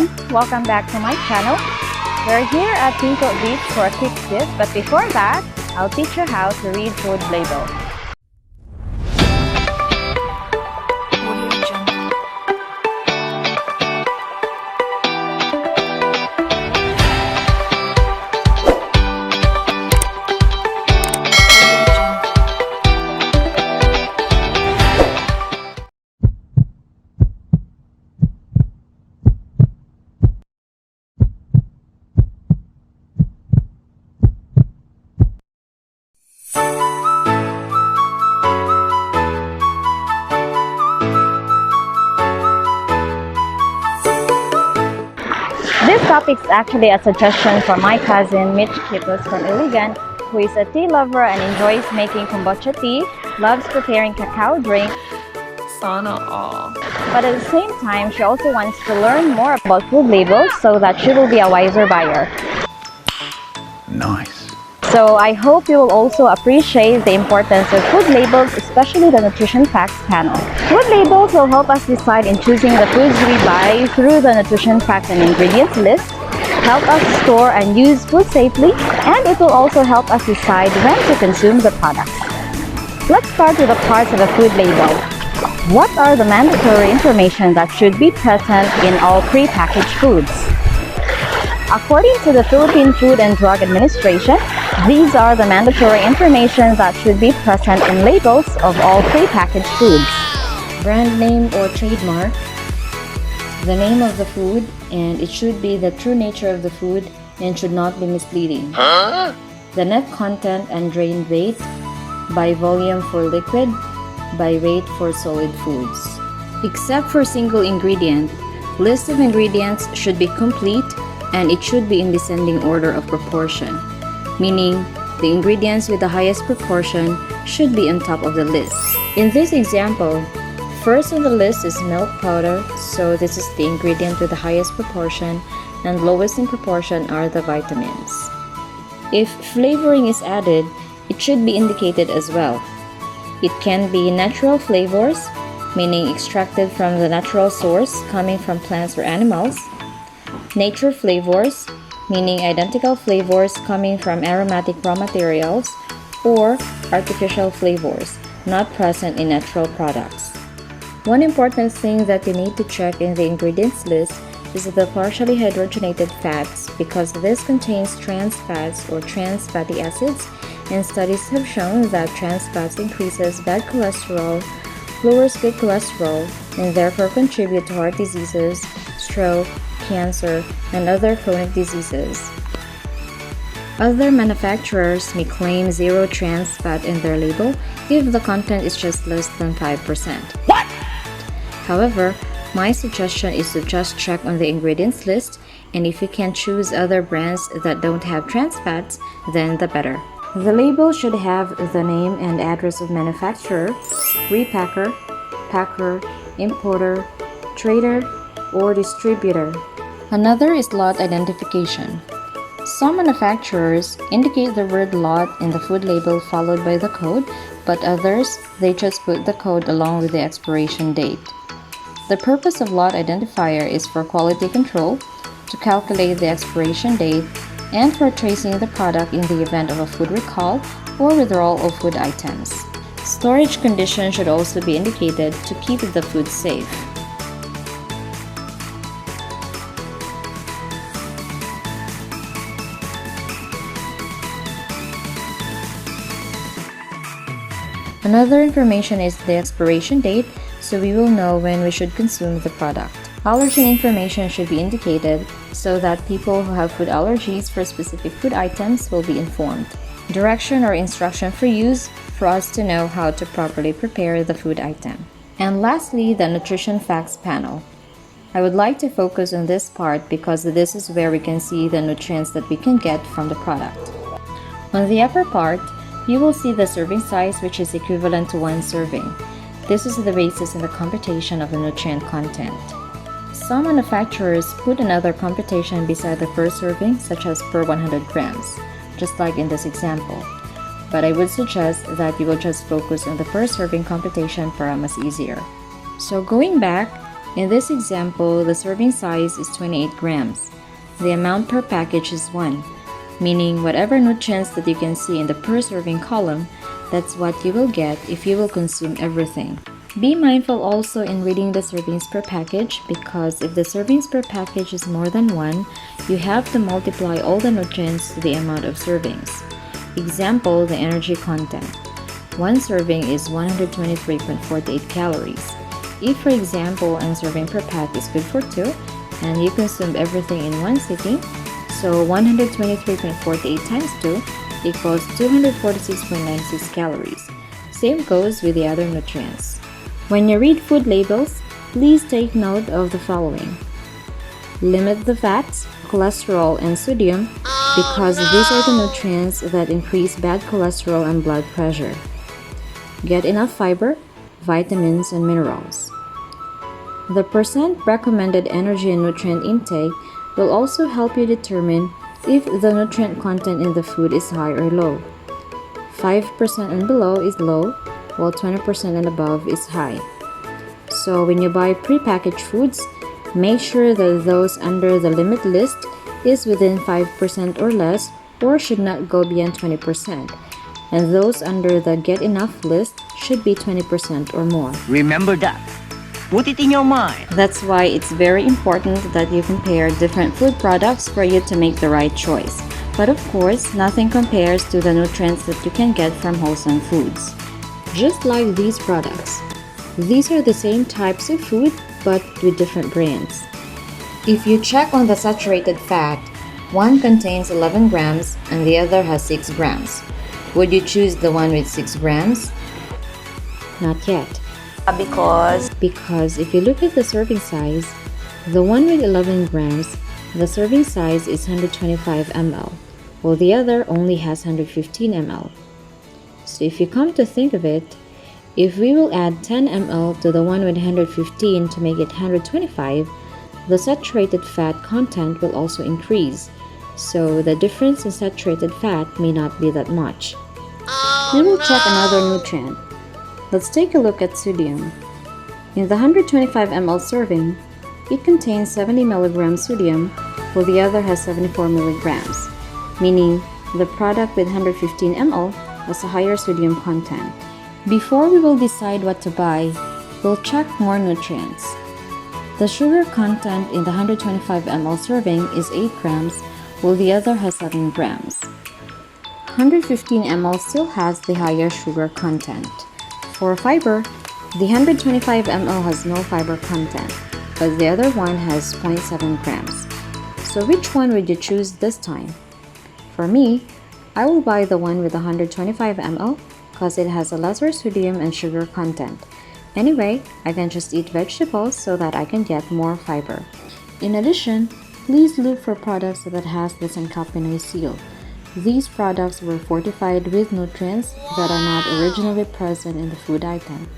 everyone! Welcome back to my channel. We're here at Twinkle Beach for a quick dip, but before that, I'll teach you how to read food labels. This topic is actually a suggestion from my cousin Mitch Kippus from Iligan, who is a tea lover and enjoys making kombucha tea, loves preparing cacao drink, Sana all. but at the same time, she also wants to learn more about food labels so that she will be a wiser buyer. Nice. So I hope you will also appreciate the importance of food labels, especially the nutrition facts panel. Food labels will help us decide in choosing the foods we buy through the nutrition facts and ingredients list, help us store and use food safely, and it will also help us decide when to consume the products. Let's start with the parts of a food label. What are the mandatory information that should be present in all prepackaged foods? According to the Philippine Food and Drug Administration, these are the mandatory information that should be present in labels of all prepackaged foods. Brand name or trademark, the name of the food, and it should be the true nature of the food and should not be misleading. The net content and drain weight, by volume for liquid, by weight for solid foods. Except for single ingredient, list of ingredients should be complete and it should be in descending order of proportion, meaning the ingredients with the highest proportion should be on top of the list. In this example, first on the list is milk powder, so this is the ingredient with the highest proportion, and lowest in proportion are the vitamins. If flavoring is added, it should be indicated as well. It can be natural flavors, meaning extracted from the natural source coming from plants or animals, nature flavors, meaning identical flavors coming from aromatic raw materials, or artificial flavors not present in natural products. One important thing that you need to check in the ingredients list is the partially hydrogenated fats, because this contains trans fats or trans fatty acids, and studies have shown that trans fats increases bad cholesterol, lowers good cholesterol, and therefore contribute to heart diseases, stroke, cancer, and other chronic diseases. Other manufacturers may claim zero trans fat in their label if the content is just less than 5%. What? However, my suggestion is to just check on the ingredients list, and if you can choose other brands that don't have trans fats, then the better. The label should have the name and address of manufacturer, repacker, packer, importer, trader, or distributor. Another is lot identification. Some manufacturers indicate the word lot in the food label followed by the code, but others, they just put the code along with the expiration date. The purpose of lot identifier is for quality control, to calculate the expiration date, and for tracing the product in the event of a food recall or withdrawal of food items. Storage condition should also be indicated to keep the food safe. Another information is the expiration date, so we will know when we should consume the product. Allergen information should be indicated so that people who have food allergies for specific food items will be informed. Direction or instruction for use for us to know how to properly prepare the food item. And lastly, the nutrition facts panel. I would like to focus on this part because this is where we can see the nutrients that we can get from the product. On the upper part, you will see the serving size, which is equivalent to 1 serving. This is the basis in the computation of the nutrient content. Some manufacturers put another computation beside the first serving, such as per 100 grams, just like in this example. But I would suggest that you will just focus on the per serving computation for much easier. So going back, In this example, the serving size is 28 grams. The amount per package is 1, meaning whatever nutrients that you can see in the per serving column, that's what you will get if you will consume everything. Be mindful also in reading the servings per package, because if the servings per package is more than 1, you have to multiply all the nutrients to the amount of servings. Example, the energy content. One serving is 123.48 calories. If, for example, one serving per pack is good for 2, and you consume everything in one sitting, so 123.48 times 2 equals 246.96 calories. Same goes with the other nutrients. When you read food labels, please take note of the following. Limit the fats, cholesterol, and sodium because these are the nutrients that increase bad cholesterol and blood pressure. Get enough fiber, vitamins, and minerals. The percent recommended energy and nutrient intake will also help you determine if the nutrient content in the food is high or low. 5% and below is low, while 20% and above is high. So when you buy prepackaged foods, make sure that those under the limit list is within 5% or less, or should not go beyond 20%. And those under the Get Enough list should be 20% or more. Remember that. Put it in your mind. That's why it's very important that you compare different food products for you to make the right choice. But of course, nothing compares to the nutrients that you can get from wholesome foods. Just like these products. These are the same types of food, but with different brands. If you check on the saturated fat, one contains 11 grams and the other has 6 grams. Would you choose the one with 6 grams? Not yet. Because if you look at the serving size, the one with 11 grams, the serving size is 125 ml, while the other only has 115 ml. So if you come to think of it, if we will add 10 ml to the one with 115 to make it 125, the saturated fat content will also increase. So the difference in saturated fat may not be that much. We will check another nutrient. Let's take a look at sodium. In the 125 ml serving, it contains 70 mg sodium, while the other has 74 mg, meaning the product with 115 ml has a higher sodium content. Before we will decide what to buy, we'll check more nutrients. The sugar content in the 125 ml serving is 8 grams, while the other has 7 grams. 115 ml still has the higher sugar content. For fiber, the 125 ml has no fiber content, but the other one has 0.7 grams. So which one would you choose this time? For me, I will buy the one with 125 ml because it has a lesser sodium and sugar content. Anyway, I can just eat vegetables so that I can get more fiber. In addition, please look for products that has the Santal Pinoy seal. These products were fortified with nutrients that are not originally present in the food item.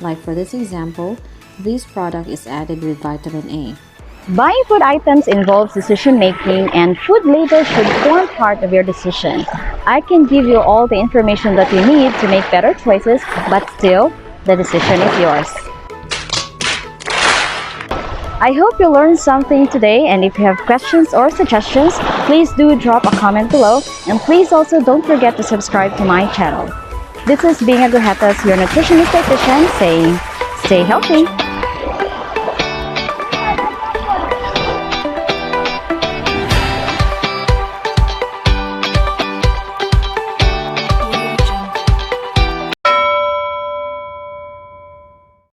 Like for this example, this product is added with vitamin A. Buying food items involves decision making, and food labels should form part of your decision. I can give you all the information that you need to make better choices, but still, the decision is yours. I hope you learned something today, and if you have questions or suggestions, please do drop a comment below, and please also don't forget to subscribe to my channel. This is Binga Gujetas, your nutritionist dietitian, saying, stay healthy!